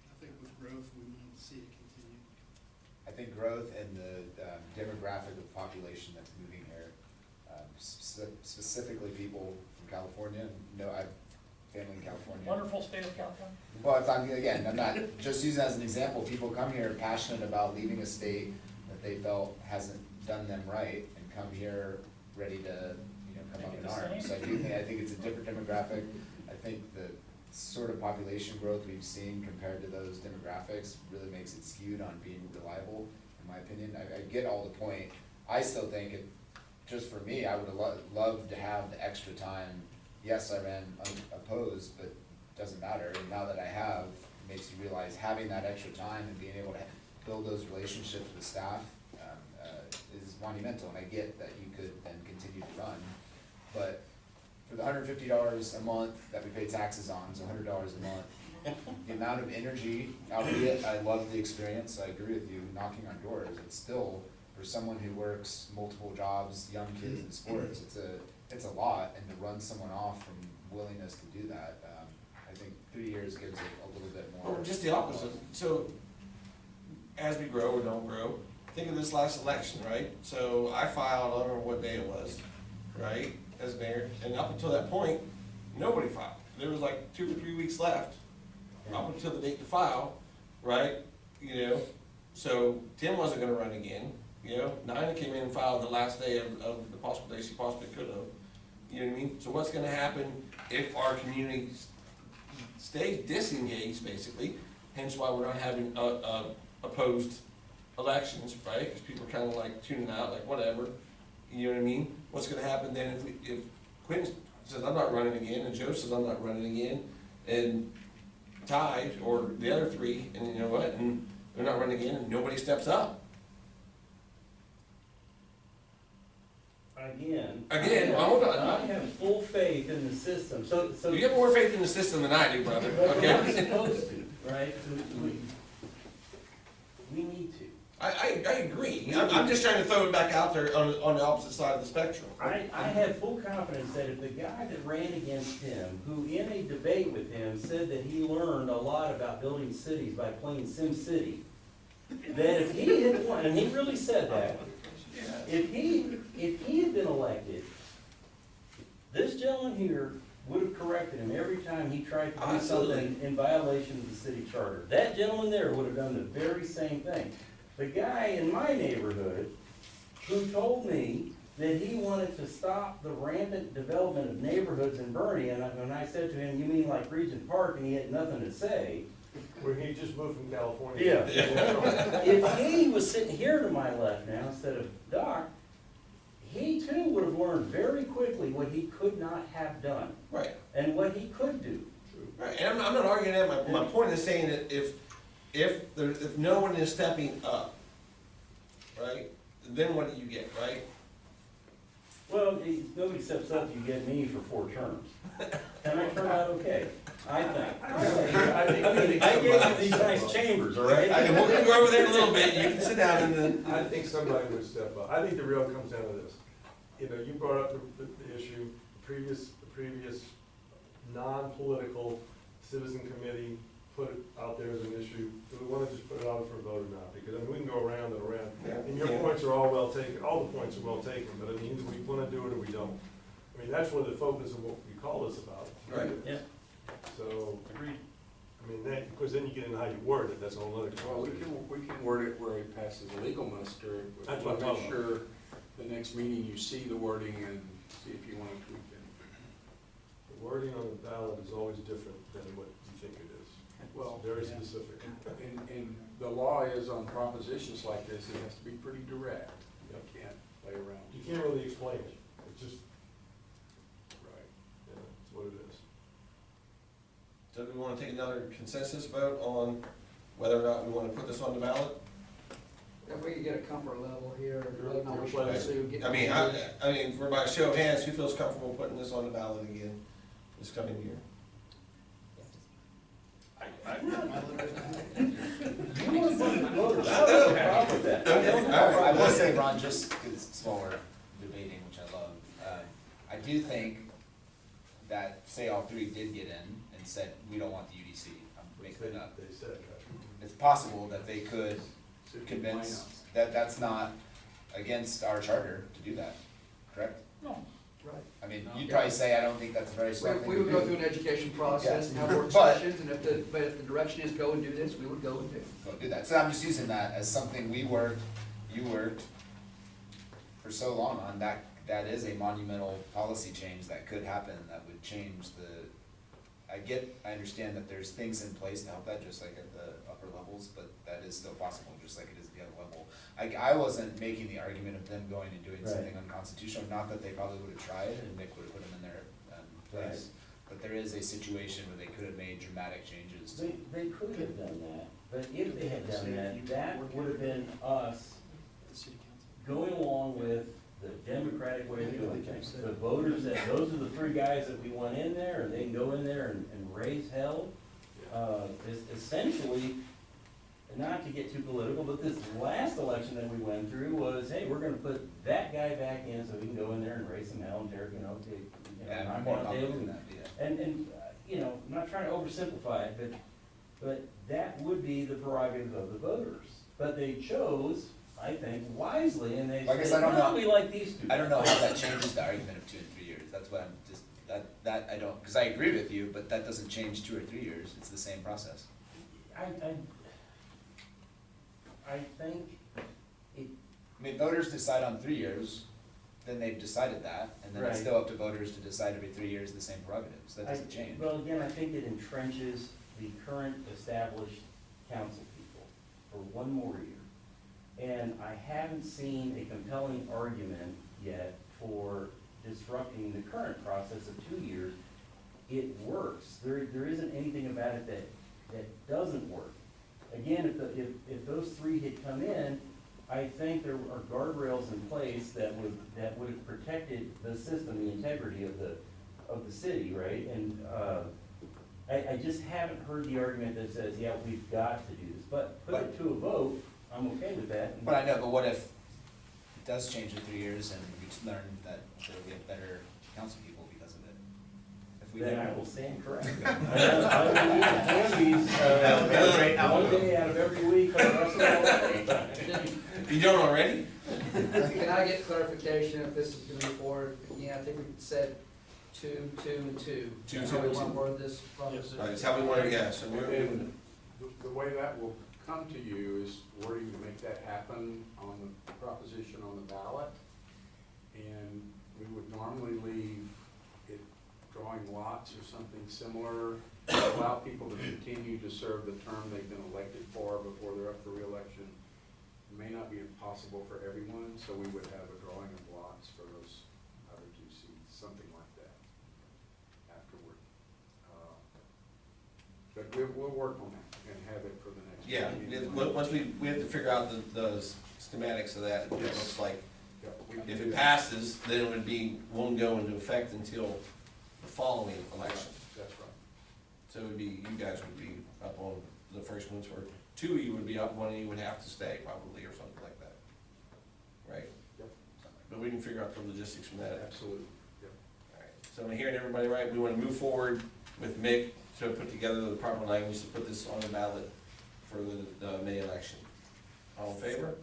I think with growth, we might see it continue. I think growth and the demographic of population that's moving here, specifically people from California. No, I have family in California. Wonderful state of California. But I'm not just using that as an example. People come here passionate about leaving a state that they felt hasn't done them right, and come here ready to, come up Make in it the arms. So same. I think it's a different demographic. I think the sort of population growth we've seen compared to those demographics really makes it skewed on being reliable, in my opinion. I get all the point. I still think it, just for me, I would have loved to have the extra time. Yes, I ran opposed, but doesn't matter. And now that I have, makes you realize having that extra time and being able to build those relationships with staff, is monumental, and I get that you could then continue to run. But for the $150 a month that we pay taxes on, so $100 a month, the amount of energy, albeit I love the experience, I agree with you, knocking on doors, it's still, for someone who works multiple jobs, young kids in sports, it's a lot, and to run someone off from willingness to do that, I think 3 years gives it a little bit more. Or just the opposite. So, as we grow or don't grow, think of this last election, right? So I filed, I don't remember what day it was, right, as mayor, and up until that point, nobody filed. There was like 2 or 3 weeks left, up until the date to file, right? You know, so Tim wasn't gonna run again, you know, Nina came in and filed the last day of the possible day she possibly could have. You know what I mean? So what's gonna happen if our community stays disengaged, basically, hence why we're not having, opposed elections, right? Because people are kind of like tuning out, like whatever, you know what I mean? What's gonna happen then if Quentin says, I'm not running again, and Joe says, I'm not running again, and Ty, or the other three, and you know what, and they're not running again, and nobody steps up? Again, well, hold on. I have full faith in the system, so. You have more faith in the system than I do, brother, But we're okay? supposed to, right? We need to. I agree, I'm just trying to throw it back out there on the opposite side of the spectrum. I have full confidence that if the guy that ran against him, who in a debate with him said that he learned a lot about building cities by playing Sim City, that if he had won, and he really said that, if he had been elected, this gentleman here would have corrected him every time he tried to do Absolutely. something in violation of the city charter. That gentleman there would have done the very same thing. The guy in my neighborhood who told me that he wanted to stop the rampant development of neighborhoods in Bernie, and when I said to him, you mean like Regent Park, and he had nothing to say. Where he just moved from California. Yeah. If he was sitting here to my left now instead of Doc, he too would have learned very quickly what he could not have done Right, and what he could do. right, and I'm not arguing that, my point is saying that if no one is stepping up, right, then what do you get, right? Well, nobody steps up, you get me for 4 terms. And I turn out okay, I think. I gave you these nice chambers, all right? We'll go over there in a little bit, you can sit down and then. I think somebody would step up. I think the real comes down to this. You know, you brought up the issue, the previous non-political citizen committee put it out there as an issue. Do we want to just put it out for a vote or not? Because I mean, we can go around and around. And your points are all well taken, all the points are well taken, but I mean, we want to do it or we don't. I mean, that's really the focus of what we call this about. Right. Yeah. So, I mean, that, because then you get into how you word it, that's a whole other Well, conversation. we can word it where it passes a legal muster. That's We'll what I'm make talking sure the next meeting you see the wording and see if you want to tweak it. The wording on the ballot is always different than what you think it is. Well, It's very specific. And the law is on propositions like this, it has to be pretty direct. You can't play around. You can't really explain it, it's just, Right. yeah, it's what it is. So do we wanna take another consensus vote on whether or not we wanna put this on the ballot? If we could get a comfort level here, Your- whether or not your we should pleasure. pursue getting. I mean, for by show of hands, who feels comfortable putting this on the ballot again this coming year? You want to vote the voters, I don't have a problem with that. I don't have a problem I with will that. say, Ron, just because it's small, we're debating, which I love, I do think that, say all 3 did get in and said, we don't want the UDC, I'm making it up. They said that. It's possible that they could City of convince Plano. that that's not against our charter to do that, correct? No, Right. I mean, you'd probably say, I don't think that's a very smart thing We to would go do. through an education process and have work But- sessions, and if the direction is go and do this, we would go and do. Go do that. So I'm just using that as something you worked for so long on, that is a monumental policy change that could happen, that would change I understand that there's things in place to help that, just like at the upper levels, but that is still possible, just like it is at the other level. I wasn't making the argument of them going and doing Right. something unconstitutional, not that they probably would have tried, and Nick would have put them in their place. but there is a situation where they could have made dramatic changes. They could have done that, but if they had done that, that would have been us going along with the democratic way of doing things. The voters, those are the three guys that we want in there, and they can go in there and raise hell. Essentially, not to get too political, but this last election that we went through was, hey, we're gonna put that guy back in so he can go in there and raise some hell and tear, Yeah, knock I'm more down confident tables in and- that, yeah. And, I'm not trying to oversimplify it, but that would be the prerogative of the voters. But they chose, I think, wisely, and they Well, I guess said, I don't no, know. we like these two. I don't know how that changes the argument of 2 and 3 years, that's what I'm just, that I don't, because I agree with you, but that doesn't change 2 or 3 years, it's the same process. I think it, I mean, voters decide on 3 years, then they've decided that, and then it's Right. still up to voters to decide every 3 years the same prerogatives, that doesn't change. Well, again, I think it entrenches the current established council people for one more year. And I haven't seen a compelling argument yet for disrupting the current process of 2 years. It works. There isn't anything about it that doesn't work. Again, if those three had come in, I think there are guardrails in place that would have protected the system, the integrity of the city, right? And, I just haven't heard the argument that says, yeah, we've got to do this, but put it to a vote, I'm okay with that. But I know, but what if it does change in 3 years and we just learn that there'll be better council people because of it? If we Then I didn't- will stand corrected. I will eat candies, one day out of every week for the rest of my life. You don't already? Can I get clarification if this is gonna move forward? Yeah, I think we said 2, 2, and 2. Two, That's two, how we and want two. to word this proposition. That's how we want to, yeah, so we're, And the way that will come to you is wording to make that happen on the proposition on the ballot. And we would normally leave it drawing lots or something similar, to allow people to continue to serve the term they've been elected for before they're up for reelection. It may not be possible for everyone, so we would have a drawing of lots for those other 2 seats, something like that afterward. But we'll work on that and have it for the next yeah, meeting. once we have to figure out the schematics of that, it looks like, Yeah, we can if do it that. passes, then it won't go into effect until the following election. That's right. So it would be, you guys would be up on the first ones, or 2 of you would be up, 1 of you would have to stay probably, or something like that. Right? Yep. But we can figure out the logistics from that. Absolutely. Yep. Alright, so I'm hearing everybody right, we wanna move forward with Mick to put together the proper language to put this on the ballot for the May election. All in favor?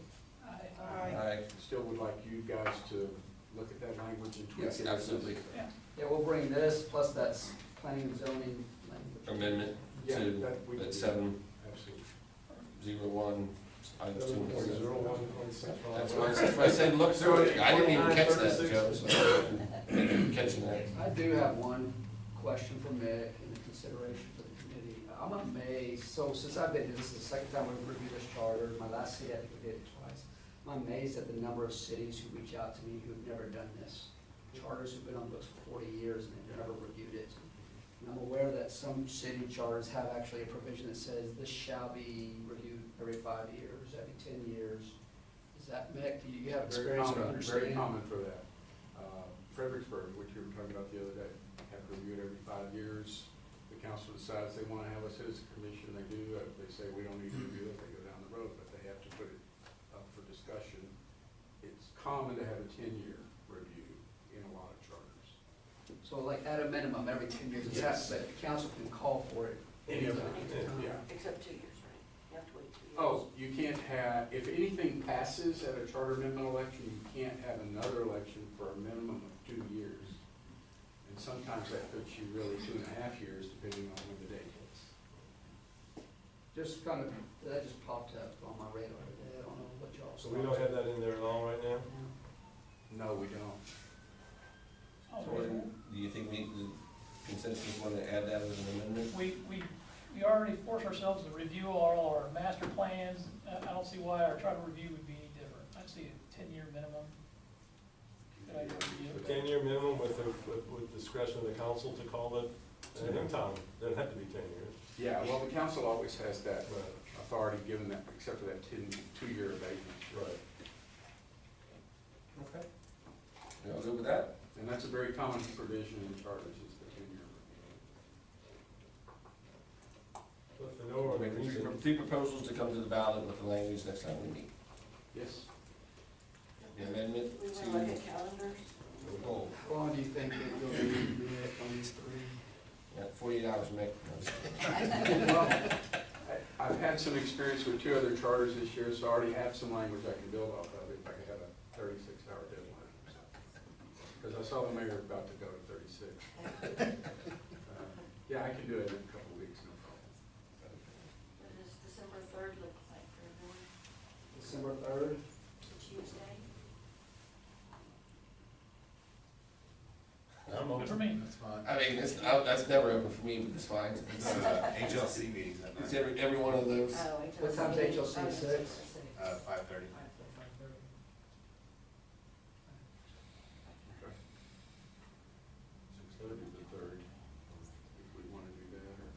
Aye. Still would like you guys to look at that language and tweak it. Yes, as absolutely. necessary. Yeah, we'll bring this, plus that's planning and zoning language. Amendment Yeah, to, that we can at do. 701, Absolutely. items 2 and 3. 7.01.6. That's why I said look through it, I didn't even catch that, Joe, so. Thank you for catching that. I do have one question for Mick and the consideration for the committee. I'm amazed, so since I've been here, this is the second time we've reviewed this charter, my last city, I think we did it twice. I'm amazed at the number of cities who reach out to me who've never done this. Charters who've been on books for 40 years and they've never reviewed it. And I'm aware that some city charters have actually a provision that says this shall be reviewed every 5 years, every 10 years. Is that, Mick, do you have Very experience or common, very understanding? common for that. Fredericksburg, which you were talking about the other day, have to review it every 5 years. The council decides they wanna have a citizen commission, they do, if they say we don't need to review it, they go down the road, but they have to put it up for discussion. It's common to have a 10-year review in a lot of charters. So like at a minimum, every 10 years, it's Yes. but the council can call for it. Anytime, yeah. Except 2 years, right? You have to wait 2 years. Oh, you can't have, if anything passes at a charter amendment election, you can't have another election for a minimum of 2 years. And sometimes that puts you really 2.5 years, depending on when the date hits. Just kind of, that just popped up on my radar today, I don't know what y'all. So we don't have that in there at all right now? No, we don't. Oh, So what do you think the consensus want to add that as an amendment? We already force ourselves to review all our master plans. I don't see why our charter review would be any different. I'd see a 10-year minimum. Good idea, A review. 10-year minimum with discretion of the council to call it And in town, doesn't have to be 10 years. Yeah, well, the council always has that Right. authority given that, except for that 2-year abatement. Right. Okay. You all good with that? And that's a very common provision in charters, is the 10-year. So if for no other Make reason, three proposals to come to the ballot with the language next time we meet. Yes. The amendment We to. want to look at calendars. Oh, How long do you think you'll be on these three? yeah, 48 hours, Mick. No, just kidding. Well, I've had some experience with 2 other charters this year, so I already have some language I can build off of if I could have a 36-hour deadline. Because I saw the mayor about to go to 36. Yeah, I can do it in a couple of weeks, no problem. What does December 3rd look like for everyone? December 3rd? Tuesday? I'm Good for me. That's fine. I mean, that's never open for me, but it's fine. It's HLC meetings at It's night, every one of those. Oh, What time's HLC, 6? 5:30. Okay. 6:30 the 3rd, if we want to do that, or.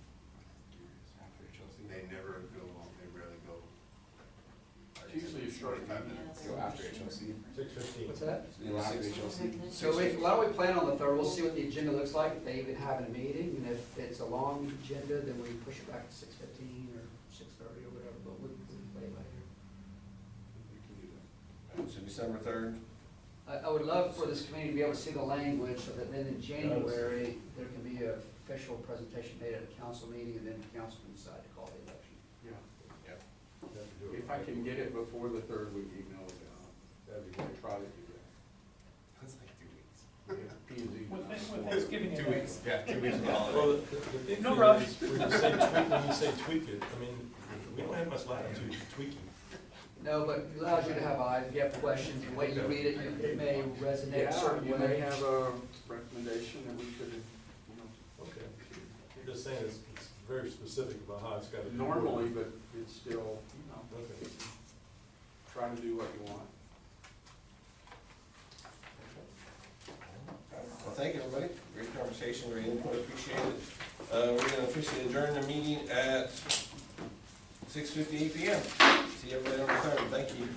After HLC. They never go long, they rarely go. Usually you start at 45 minutes. Go after HLC. 6:15. What's that? Go after HLC. So why don't we plan on the 3rd, we'll see what the agenda looks like, if they even have a meeting, and if it's a long agenda, then we push it back to 6:15 or 6:30 or whatever, but we can play it by ear. We can do that. So December 3rd. I would love for this committee to be able to see the language, so that then in January, there can be an official presentation made at a council meeting, and then the council can decide to call the election. Yeah. Have to do it. If I can get it before the 3rd week, email it out. That'd be I great. try to do that. That's like 2 weeks. Yeah, P&Z. With Thanksgiving. in 2 there. weeks, yeah, 2 weeks of holiday. Well, the big No thing rush. is, when you say tweak it, I mean, we don't have much latitude tweaking. No, but it allows you to have eyes, if you have questions, the way you read it, it may resonate a Yeah, certain you may way. have a recommendation that we could, you know, Okay. I'm just saying it's very specific about how it's got to be. normally, but it's still, you know, Okay. try to do what you want. Well, thank you, everybody. Great conversation, great input, appreciate it. We're gonna officially adjourn the meeting at 6:58 PM. See everybody on the 3rd. Thank you.